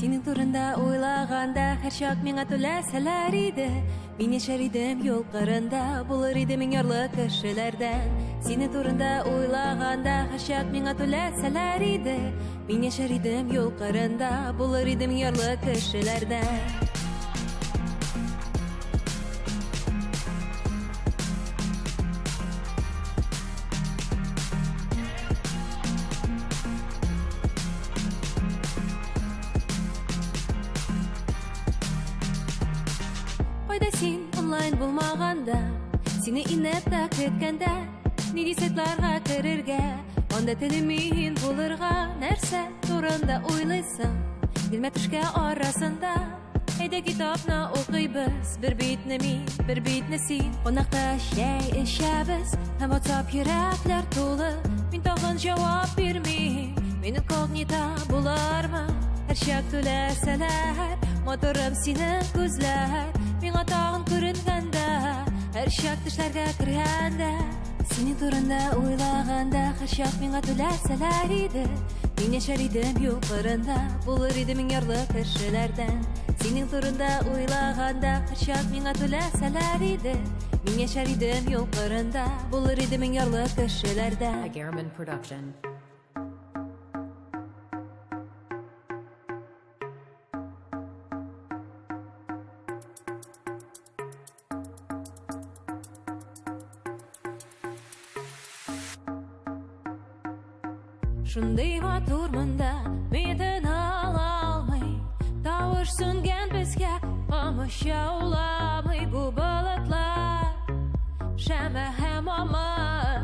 Синең турында уйлаганда һәр чак миңа түләсәләр иде. Мин яшәр идем юл кырында, булыр иде мин ярлы кешеләрдән. Синең турында уйлаганда һәр чак миңа түләсәләр иде. Мин яшәр идем юл кырында, булыр иде мин ярлы кешеләрдән. Кайда син онлайн булмаганда, сине иннетта көткәндә, нинди сайтларга керергә, анда телемин булырга, нәрсә турында уйлыйсың? Билмә төшкә арасында, әйдә китапны укыйбыз, бер битне мин, бер битне син. Кунакта чәй эчәбез, һәм WhatsApp йөрәкләр тулы. Мин тагын җавап бирмим, мин инкогнита булармы? Һәр чак түләсәләр, моторым синең күзләр. Миңа тагын күренгәндә, һәр чак төшләргә кергәндә. Синең турында уйлаганда, һәр чак миңа түләсәләр иде. Мин яшәр идем юл кырында, булыр иде мин ярлы кешеләрдән. Синең турында уйлаганда, һәр чак миңа түләсәләр иде. Мин яшәр идем юл кырында, булыр иде мин ярлы кешеләрдән. Agarman Production. Шундый матурмында битен ала алмый, тавыш сүнгән безгә камыша уламый. Бу болытлар шәмә һәм ама,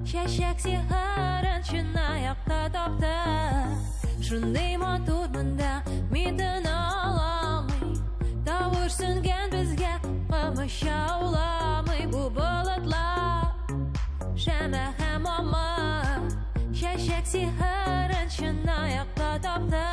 чәчәк сихырын чынаяқта тапты. Шундый матурмында битен ала алмый, тавыш сүнгән безгә камыша уламый. Бу болытлар шәмә һәм ама, чәчәк сихырын чынаяқта тапты.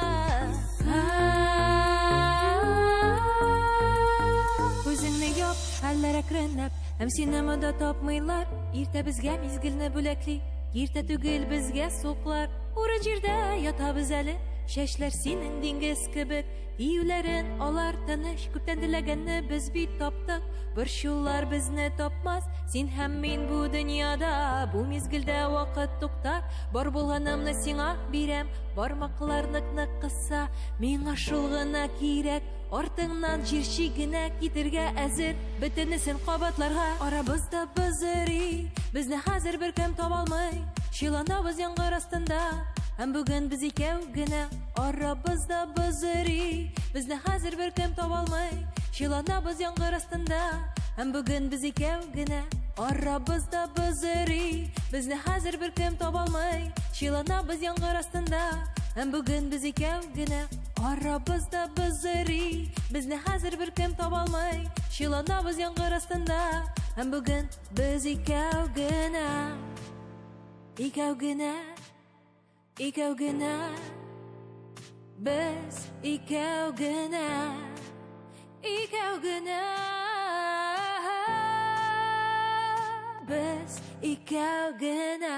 Күзеңне яп, хәлләр әкренләп, һәм сине монда тапмыйлар. Иртә безгә мизгелне бүләкли, иртә түгел безгә суклар. Урын җирдә ятабыз әле, чәчләр синең диңгез кебек. Диюләрен алар тыныч, күптән теләгәнне без бит таптык. Борчулар безне тапмас, син һәм мин бу дөньяда. Бу мизгелдә вакыт туктар, бар булганымны сиңа бирәм. Бармаклар нык-нык кыса, миңа шул гына кирәк. Артыңнан җирчи генә китергә әзер, бөтенесен кабатларга. Арабызда бызырый, безне хәзер беркем таба алмый. Чыланабыз яңгыр астында, һәм бүген без икәү генә. Арабызда бызырый, безне хәзер беркем таба алмый. Чыланабыз яңгыр астында, һәм бүген без икәү генә. Арабызда бызырый, безне хәзер беркем таба алмый. Чыланабыз яңгыр астында, һәм бүген без икәү генә. Арабызда бызырый, безне хәзер беркем таба алмый. Чыланабыз яңгыр астында, һәм бүген без икәү генә. Икәү генә, икәү генә. Без икәү генә, икәү генә. Biz икәү генә.